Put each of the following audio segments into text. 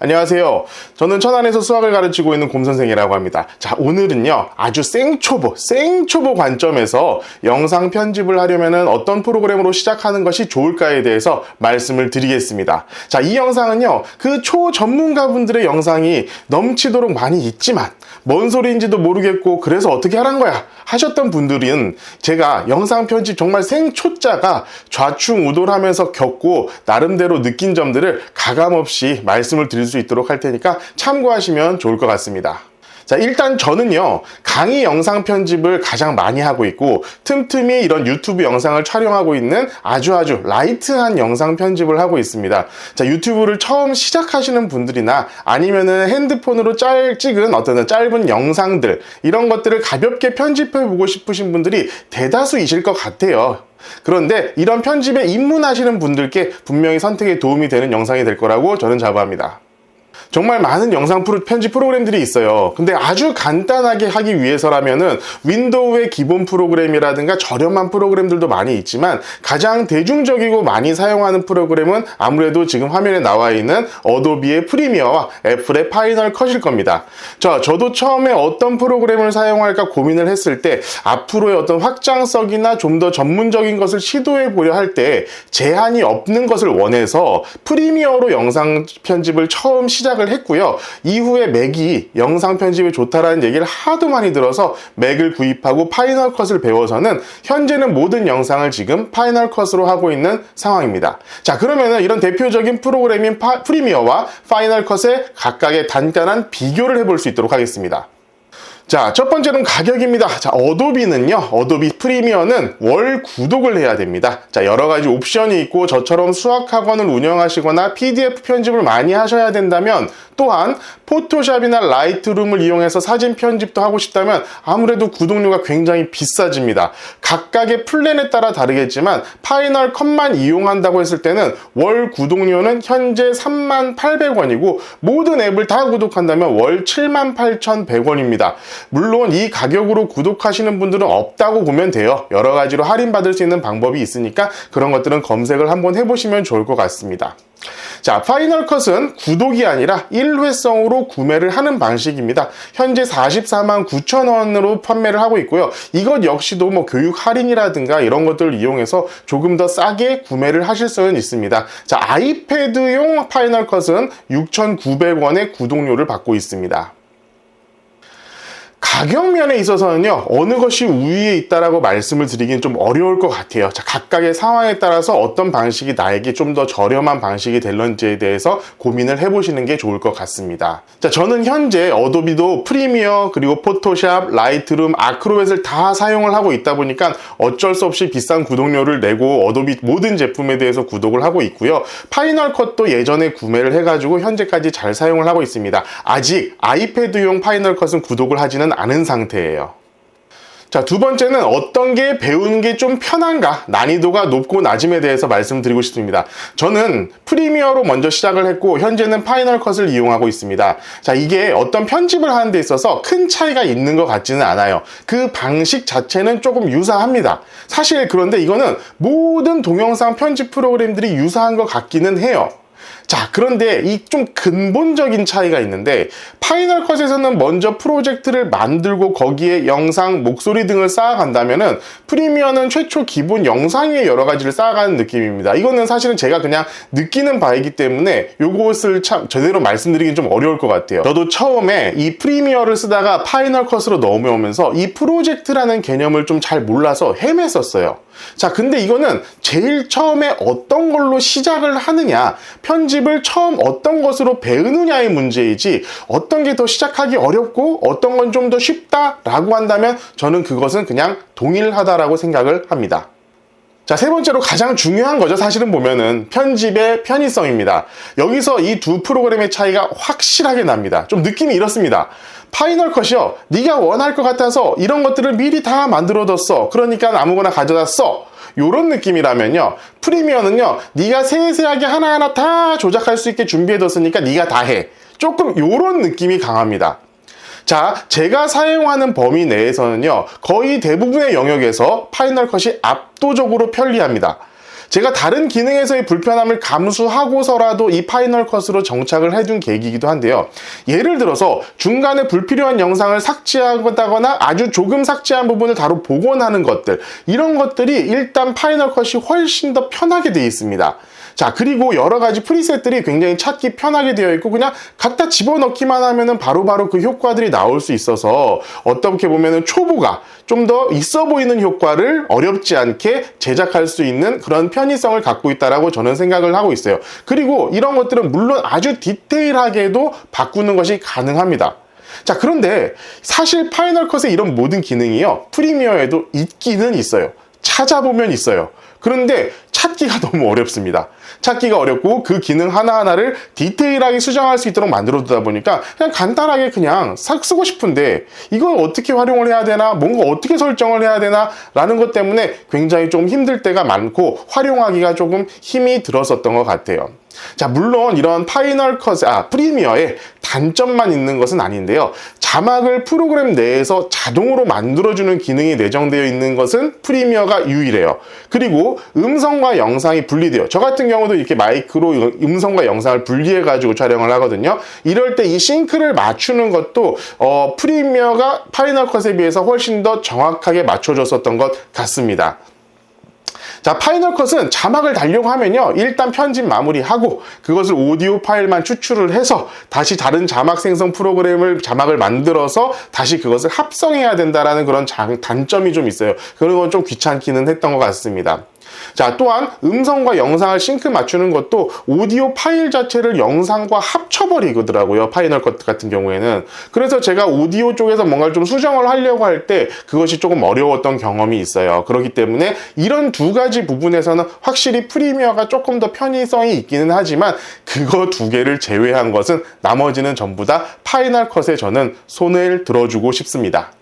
안녕하세요. 저는 천안에서 수학을 가르치고 있는 곰선생이라고 합니다. 자, 오늘은요, 아주 생초보 관점에서 영상 편집을 하려면 어떤 프로그램으로 시작하는 것이 좋을까에 대해서 말씀을 드리겠습니다. 자, 이 영상은요, 그 초전문가분들의 영상이 넘치도록 많이 있지만, 뭔 소리인지도 모르겠고, 그래서 어떻게 하란 거야? 하셨던 분들은 제가 영상 편집 정말 생초짜가 좌충우돌하면서 겪고, 나름대로 느낀 점들을 가감없이 말씀을 드릴 수 있도록 할 테니까 참고하시면 좋을 것 같습니다. 자, 일단 저는요, 강의 영상 편집을 가장 많이 하고 있고, 틈틈이 이런 유튜브 영상을 촬영하고 있는 아주 라이트한 영상 편집을 하고 있습니다. 자, 유튜브를 처음 시작하시는 분들이나 아니면은 핸드폰으로 찍은 어떤 짧은 영상들, 이런 것들을 가볍게 편집해보고 싶으신 분들이 대다수이실 것 같아요. 그런데 이런 편집에 입문하시는 분들께 분명히 선택에 도움이 되는 영상이 될 거라고 저는 자부합니다. 정말 많은 영상 편집 프로그램들이 있어요. 근데 아주 간단하게 하기 위해서라면은 윈도우의 기본 프로그램이라든가 저렴한 프로그램들도 많이 있지만 가장 대중적이고 많이 사용하는 프로그램은 아무래도 지금 화면에 나와 있는 어도비의 프리미어와 애플의 파이널 컷일 겁니다. 저도 처음에 어떤 프로그램을 사용할까 고민을 했을 때 앞으로의 어떤 확장성이나 좀 더 전문적인 것을 시도해 보려 할 때 제한이 없는 것을 원해서 프리미어로 영상 편집을 처음 시작을 했고요. 이후에 맥이 영상 편집에 좋다라는 얘기를 하도 많이 들어서 맥을 구입하고 파이널 컷을 배워서는 현재는 모든 영상을 지금 파이널 컷으로 하고 있는 상황입니다. 자, 그러면은 이런 대표적인 프로그램인 프리미어와 파이널 컷의 각각의 간단한 비교를 해볼 수 있도록 하겠습니다. 자, 첫 번째는 가격입니다. 자, 어도비는요, 어도비 프리미어는 월 구독을 해야 됩니다. 자, 여러 가지 옵션이 있고 저처럼 수학학원을 운영하시거나 PDF 편집을 많이 하셔야 된다면, 또한 포토샵이나 라이트룸을 이용해서 사진 편집도 하고 싶다면 아무래도 구독료가 굉장히 비싸집니다. 각각의 플랜에 따라 다르겠지만 파이널 컷만 이용한다고 했을 때는 월 구독료는 현재 38,000원이고 모든 앱을 다 구독한다면 월 78,100원입니다. 물론 이 가격으로 구독하시는 분들은 없다고 보면 돼요. 여러 가지로 할인받을 수 있는 방법이 있으니까 그런 것들은 검색을 한번 해보시면 좋을 것 같습니다. 자, 파이널 컷은 구독이 아니라 일회성으로 구매를 하는 방식입니다. 현재 449,000원으로 판매를 하고 있고요. 이것 역시도 교육 할인이라든가 이런 것들을 이용해서 조금 더 싸게 구매를 하실 수는 있습니다. 자, 아이패드용 파이널 컷은 6,900원의 구독료를 받고 있습니다. 가격 면에 있어서는요, 어느 것이 우위에 있다라고 말씀을 드리긴 좀 어려울 것 같아요. 자, 각각의 상황에 따라서 어떤 방식이 나에게 좀 더 저렴한 방식이 될런지에 대해서 고민을 해보시는 게 좋을 것 같습니다. 자, 저는 현재 어도비도 프리미어, 그리고 포토샵, 라이트룸, 아크로벳을 다 사용을 하고 있다 보니까 어쩔 수 없이 비싼 구독료를 내고 어도비 모든 제품에 대해서 구독을 하고 있고요. 파이널 컷도 예전에 구매를 해가지고 현재까지 잘 사용을 하고 있습니다. 아직 아이패드용 파이널 컷은 구독을 하지는 않은 상태예요. 자, 두 번째는 어떤 게 배우는 게 좀 편한가, 난이도가 높고 낮음에 대해서 말씀드리고 싶습니다. 저는 프리미어로 먼저 시작을 했고 현재는 파이널 컷을 이용하고 있습니다. 자, 이게 어떤 편집을 하는 데 있어서 큰 차이가 있는 것 같지는 않아요. 그 방식 자체는 조금 유사합니다. 사실 그런데 이거는 모든 동영상 편집 프로그램들이 유사한 것 같기는 해요. 자, 그런데 이 좀 근본적인 차이가 있는데 파이널 컷에서는 먼저 프로젝트를 만들고 거기에 영상, 목소리 등을 쌓아간다면은 프리미어는 최초 기본 영상 위에 여러 가지를 쌓아가는 느낌입니다. 이거는 사실은 제가 그냥 느끼는 바이기 때문에 요것을 참 제대로 말씀드리긴 좀 어려울 것 같아요. 저도 처음에 이 프리미어를 쓰다가 파이널 컷으로 넘어오면서 이 프로젝트라는 개념을 좀 잘 몰라서 헤맸었어요. 자, 근데 이거는 제일 처음에 어떤 걸로 시작을 하느냐, 편집을 처음 어떤 것으로 배우느냐의 문제이지 어떤 게 더 시작하기 어렵고 어떤 건 좀 더 쉽다라고 한다면 저는 그것은 그냥 동일하다라고 생각을 합니다. 자, 세 번째로 가장 중요한 거죠. 사실은 보면은 편집의 편의성입니다. 여기서 이 두 프로그램의 차이가 확실하게 납니다. 좀 느낌이 이렇습니다. 파이널 컷이요, 네가 원할 것 같아서 이런 것들을 미리 다 만들어뒀어. 그러니까 아무거나 가져다 써. 요런 느낌이라면요, 프리미어는요, 네가 세세하게 하나하나 다 조작할 수 있게 준비해뒀으니까 네가 다 해. 조금 요런 느낌이 강합니다. 자, 제가 사용하는 범위 내에서는요, 거의 대부분의 영역에서 파이널 컷이 압도적으로 편리합니다. 제가 다른 기능에서의 불편함을 감수하고서라도 이 파이널 컷으로 정착을 해둔 계기이기도 한데요. 예를 들어서 중간에 불필요한 영상을 삭제하거나 아주 조금 삭제한 부분을 바로 복원하는 것들, 이런 것들이 일단 파이널 컷이 훨씬 더 편하게 되어 있습니다. 자, 그리고 여러 가지 프리셋들이 굉장히 찾기 편하게 되어 있고 그냥 갖다 집어넣기만 하면은 바로바로 그 효과들이 나올 수 있어서 어떻게 보면은 초보가 좀 더 있어 보이는 효과를 어렵지 않게 제작할 수 있는 그런 편의성을 갖고 있다라고 저는 생각을 하고 있어요. 그리고 이런 것들은 물론 아주 디테일하게도 바꾸는 것이 가능합니다. 자, 그런데 사실 파이널 컷의 이런 모든 기능이요, 프리미어에도 있기는 있어요. 찾아보면 있어요. 그런데 찾기가 너무 어렵습니다. 찾기가 어렵고 그 기능 하나하나를 디테일하게 수정할 수 있도록 만들어두다 보니까 그냥 간단하게 그냥 싹 쓰고 싶은데 이걸 어떻게 활용을 해야 되나, 뭔가 어떻게 설정을 해야 되나 라는 것 때문에 굉장히 좀 힘들 때가 많고 활용하기가 조금 힘이 들었었던 것 같아요. 자, 물론 이런 파이널 컷, 프리미어에 단점만 있는 것은 아닌데요. 자막을 프로그램 내에서 자동으로 만들어주는 기능이 내정되어 있는 것은 프리미어가 유일해요. 그리고 음성과 영상이 분리돼요. 저 같은 경우도 이렇게 마이크로 음성과 영상을 분리해가지고 촬영을 하거든요. 이럴 때 이 싱크를 맞추는 것도 프리미어가 파이널 컷에 비해서 훨씬 더 정확하게 맞춰줬었던 것 같습니다. 자, 파이널 컷은 자막을 달려고 하면요, 일단 편집 마무리하고 그것을 오디오 파일만 추출을 해서 다시 다른 자막 생성 프로그램을 자막을 만들어서 다시 그것을 합성해야 된다라는 그런 단점이 좀 있어요. 그런 건 좀 귀찮기는 했던 것 같습니다. 자, 또한 음성과 영상을 싱크 맞추는 것도 오디오 파일 자체를 영상과 합쳐버리더라고요, 파이널 컷 같은 경우에는. 그래서 제가 오디오 쪽에서 뭔가를 좀 수정을 하려고 할 때 그것이 조금 어려웠던 경험이 있어요. 그렇기 때문에 이런 두 가지 부분에서는 확실히 프리미어가 조금 더 편의성이 있기는 하지만 그거 두 개를 제외한 것은 나머지는 전부 다 파이널 컷에 저는 손을 들어주고 싶습니다.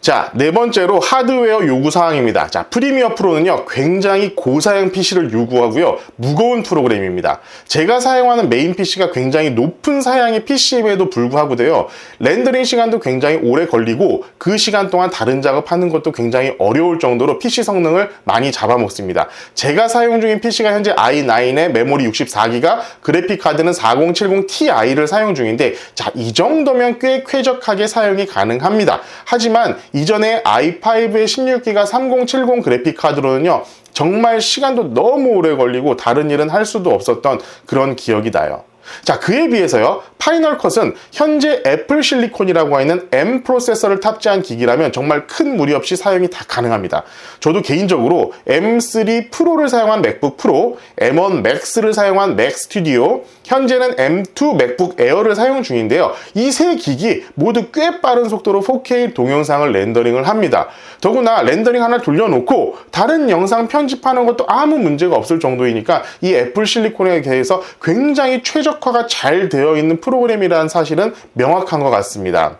자, 네 번째로 하드웨어 요구사항입니다. 자, 프리미어 프로는요, 굉장히 고사양 PC를 요구하고요, 무거운 프로그램입니다. 제가 사용하는 메인 PC가 굉장히 높은 사양의 PC임에도 불구하고도요, 렌더링 시간도 굉장히 오래 걸리고 그 시간 동안 다른 작업하는 것도 굉장히 어려울 정도로 PC 성능을 많이 잡아먹습니다. 제가 사용 중인 PC가 현재 i9에 메모리 64기가, 그래픽 카드는 4070 Ti를 사용 중인데, 자, 이 정도면 꽤 쾌적하게 사용이 가능합니다. 하지만 이전에 i5의 16기가 3070 그래픽 카드로는요, 정말 시간도 너무 오래 걸리고 다른 일은 할 수도 없었던 그런 기억이 나요. 자, 그에 비해서요, 파이널 컷은 현재 애플 실리콘이라고 하는 M 프로세서를 탑재한 기기라면 정말 큰 무리 없이 사용이 다 가능합니다. 저도 개인적으로 M3 프로를 사용한 맥북 프로, M1 맥스를 사용한 맥 스튜디오, 현재는 M2 맥북 에어를 사용 중인데요. 이 세 기기 모두 꽤 빠른 속도로 4K 동영상을 렌더링을 합니다. 더구나 렌더링 하나 돌려놓고 다른 영상 편집하는 것도 아무 문제가 없을 정도이니까 이 애플 실리콘에 대해서 굉장히 최적화가 잘 되어 있는 프로그램이라는 사실은 명확한 것 같습니다.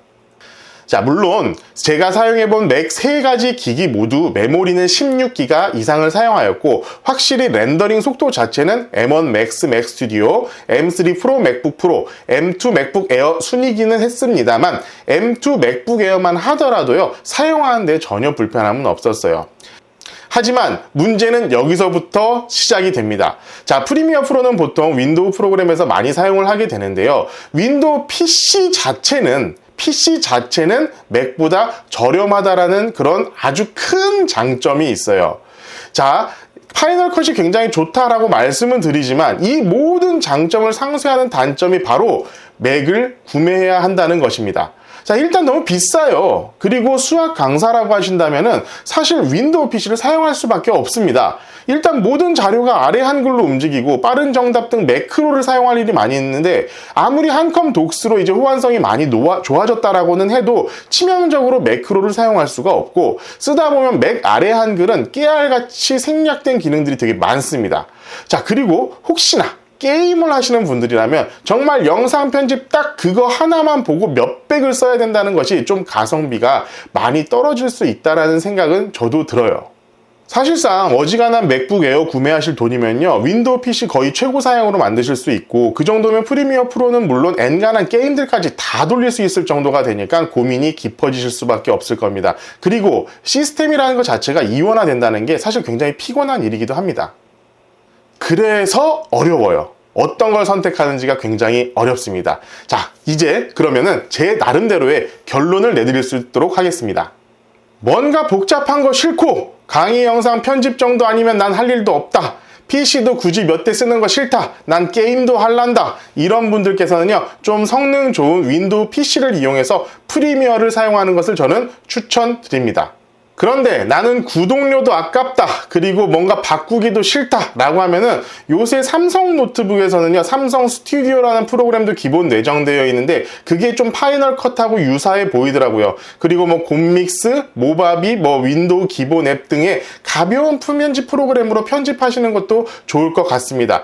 자, 물론 제가 사용해본 맥 3가지 기기 모두 메모리는 16기가 이상을 사용하였고 확실히 렌더링 속도 자체는 M1 맥스 맥 스튜디오, M3 프로 맥북 프로, M2 맥북 에어 순위기는 했습니다만 M2 맥북 에어만 하더라도요, 사용하는데 전혀 불편함은 없었어요. 하지만 문제는 여기서부터 시작이 됩니다. 자, 프리미어 프로는 보통 윈도우 프로그램에서 많이 사용을 하게 되는데요. 윈도우 PC 자체는 맥보다 저렴하다라는 그런 아주 큰 장점이 있어요. 자, 파이널 컷이 굉장히 좋다라고 말씀은 드리지만 이 모든 장점을 상쇄하는 단점이 바로 맥을 구매해야 한다는 것입니다. 자, 일단 너무 비싸요. 그리고 수학 강사라고 하신다면은 사실 윈도우 PC를 사용할 수밖에 없습니다. 일단 모든 자료가 아래 한글로 움직이고 빠른 정답 등 매크로를 사용할 일이 많이 있는데 아무리 한컴 독스로 이제 호환성이 많이 좋아졌다라고는 해도 치명적으로 매크로를 사용할 수가 없고 쓰다 보면 맥 아래 한글은 깨알같이 생략된 기능들이 되게 많습니다. 자, 그리고 혹시나 게임을 하시는 분들이라면 정말 영상 편집 딱 그거 하나만 보고 몇백을 써야 된다는 것이 좀 가성비가 많이 떨어질 수 있다라는 생각은 저도 들어요. 사실상 어지간한 맥북 에어 구매하실 돈이면요, 윈도우 PC 거의 최고 사양으로 만드실 수 있고, 그 정도면 프리미어 프로는 물론 엔간한 게임들까지 다 돌릴 수 있을 정도가 되니까 고민이 깊어지실 수밖에 없을 겁니다. 그리고 시스템이라는 것 자체가 이원화된다는 게 사실 굉장히 피곤한 일이기도 합니다. 그래서 어려워요. 어떤 걸 선택하는지가 굉장히 어렵습니다. 자, 이제 그러면은 제 나름대로의 결론을 내드릴 수 있도록 하겠습니다. 뭔가 복잡한 거 싫고 강의 영상 편집 정도 아니면 난 할 일도 없다. PC도 굳이 몇 대 쓰는 거 싫다. 난 게임도 할란다. 이런 분들께서는요, 좀 성능 좋은 윈도우 PC를 이용해서 프리미어를 사용하는 것을 저는 추천드립니다. 그런데 나는 구독료도 아깝다, 그리고 뭔가 바꾸기도 싫다 라고 하면은 요새 삼성 노트북에서는요, 삼성 스튜디오라는 프로그램도 기본 내정되어 있는데 그게 좀 파이널 컷하고 유사해 보이더라고요. 그리고 뭐 곰믹스, 모바비, 뭐 윈도우 기본 앱 등의 가벼운 풀편집 프로그램으로 편집하시는 것도 좋을 것 같습니다.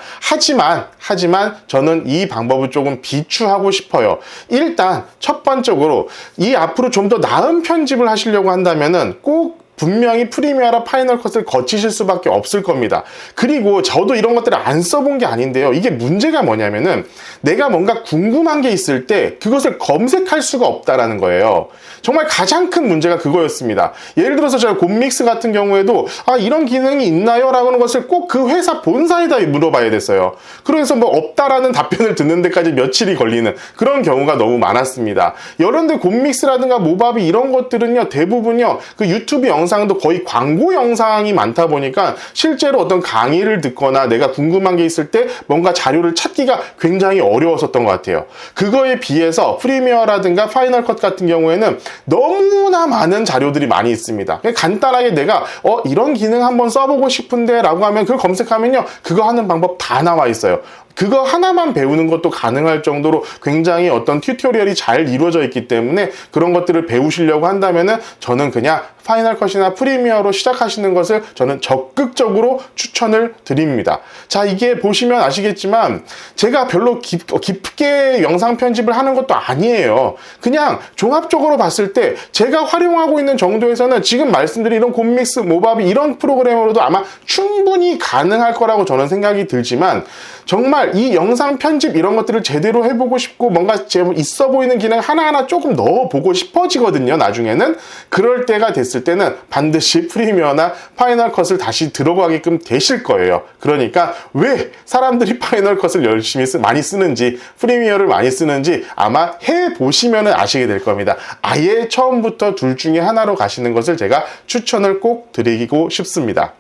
하지만 저는 이 방법을 조금 비추하고 싶어요. 일단 첫 번째로 이 앞으로 좀 더 나은 편집을 하시려고 한다면은 꼭 분명히 프리미어나 파이널 컷을 거치실 수밖에 없을 겁니다. 그리고 저도 이런 것들을 안 써본 게 아닌데요, 이게 문제가 뭐냐면은 내가 뭔가 궁금한 게 있을 때 그것을 검색할 수가 없다라는 거예요. 정말 가장 큰 문제가 그거였습니다. 예를 들어서 제가 곰믹스 같은 경우에도 이런 기능이 있나요? 라고 하는 것을 꼭 그 회사 본사에다 물어봐야 됐어요. 그래서 뭐 없다라는 답변을 듣는 데까지 며칠이 걸리는 그런 경우가 너무 많았습니다. 여런데 곰믹스라든가 모바비 이런 것들은요, 대부분요, 그 유튜브 영상도 거의 광고 영상이 많다 보니까 실제로 어떤 강의를 듣거나 내가 궁금한 게 있을 때 뭔가 자료를 찾기가 굉장히 어려웠었던 것 같아요. 그거에 비해서 프리미어라든가 파이널 컷 같은 경우에는 너무나 많은 자료들이 많이 있습니다. 간단하게 내가 이런 기능 한번 써보고 싶은데 라고 하면 그걸 검색하면요, 그거 하는 방법 다 나와 있어요. 그거 하나만 배우는 것도 가능할 정도로 굉장히 어떤 튜토리얼이 잘 이루어져 있기 때문에 그런 것들을 배우시려고 한다면은 저는 그냥 파이널 컷이나 프리미어로 시작하시는 것을 저는 적극적으로 추천을 드립니다. 자, 이게 보시면 아시겠지만 제가 별로 깊게 영상 편집을 하는 것도 아니에요. 그냥 종합적으로 봤을 때 제가 활용하고 있는 정도에서는 지금 말씀드린 이런 곰믹스, 모바비 이런 프로그램으로도 아마 충분히 가능할 거라고 저는 생각이 들지만, 정말 이 영상 편집 이런 것들을 제대로 해보고 싶고 뭔가 있어 보이는 기능 하나하나 조금 넣어보고 싶어지거든요, 나중에는. 그럴 때가 됐을 때는 반드시 프리미어나 파이널 컷을 다시 들어가게끔 되실 거예요. 그러니까 왜 사람들이 파이널 컷을 열심히 많이 쓰는지, 프리미어를 많이 쓰는지 아마 해보시면 아시게 될 겁니다. 아예 처음부터 둘 중에 하나로 가시는 것을 제가 추천을 꼭 드리고 싶습니다.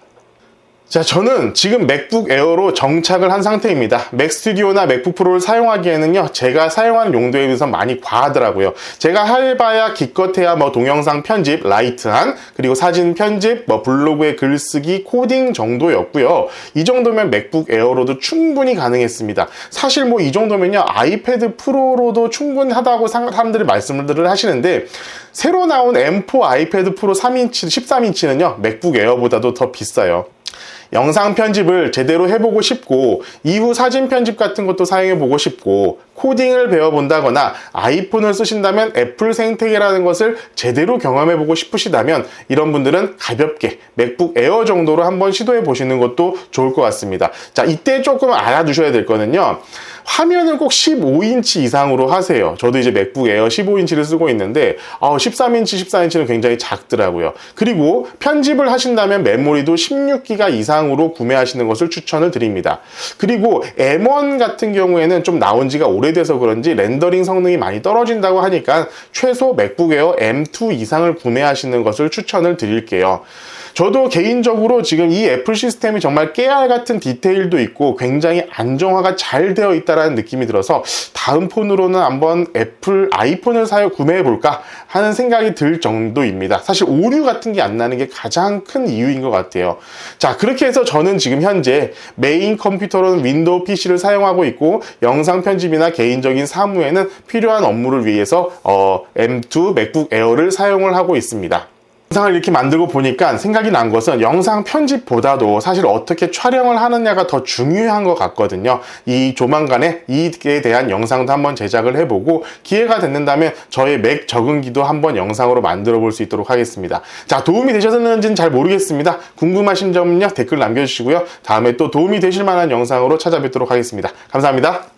자, 저는 지금 맥북 에어로 정착을 한 상태입니다. 맥 스튜디오나 맥북 프로를 사용하기에는요, 제가 사용하는 용도에 비해서 많이 과하더라고요. 제가 해봐야 기껏해야 뭐 동영상 편집, 라이트한, 그리고 사진 편집, 뭐 블로그에 글쓰기, 코딩 정도였고요. 이 정도면 맥북 에어로도 충분히 가능했습니다. 사실 뭐 이 정도면요, 아이패드 프로로도 충분하다고 사람들이 말씀을 하시는데, 새로 나온 M4 아이패드 프로 3인치, 13인치는요, 맥북 에어보다도 더 비싸요. 영상 편집을 제대로 해보고 싶고 이후 사진 편집 같은 것도 사용해보고 싶고 코딩을 배워본다거나 아이폰을 쓰신다면 애플 생태계라는 것을 제대로 경험해보고 싶으시다면 이런 분들은 가볍게 맥북 에어 정도로 한번 시도해보시는 것도 좋을 것 같습니다. 자, 이때 조금 알아두셔야 될 거는요, 화면은 꼭 15인치 이상으로 하세요. 저도 이제 맥북 에어 15인치를 쓰고 있는데 13인치, 14인치는 굉장히 작더라고요. 그리고 편집을 하신다면 메모리도 16기가 이상으로 구매하시는 것을 추천을 드립니다. 그리고 M1 같은 경우에는 좀 나온 지가 오래돼서 그런지 렌더링 성능이 많이 떨어진다고 하니까 최소 맥북 에어 M2 이상을 구매하시는 것을 추천을 드릴게요. 저도 개인적으로 지금 이 애플 시스템이 정말 깨알 같은 디테일도 있고 굉장히 안정화가 잘 되어 있다는 느낌이 들어서 다음 폰으로는 한번 아이폰을 구매해볼까 하는 생각이 들 정도입니다. 사실 오류 같은 게 안 나는 게 가장 큰 이유인 것 같아요. 자, 그렇게 해서 저는 지금 현재 메인 컴퓨터로는 윈도우 PC를 사용하고 있고 영상 편집이나 개인적인 사무에는 필요한 업무를 위해서 M2 맥북 에어를 사용을 하고 있습니다. 영상을 이렇게 만들고 보니까 생각이 난 것은 영상 편집보다도 사실 어떻게 촬영을 하느냐가 더 중요한 것 같거든요. 이 조만간에 이에 대한 영상도 한번 제작을 해보고 기회가 된다면 저의 맥 적응기도 한번 영상으로 만들어 볼 수 있도록 하겠습니다. 자, 도움이 되셨는지는 잘 모르겠습니다. 궁금하신 점은요, 댓글 남겨주시고요. 다음에 또 도움이 되실 만한 영상으로 찾아뵙도록 하겠습니다. 감사합니다.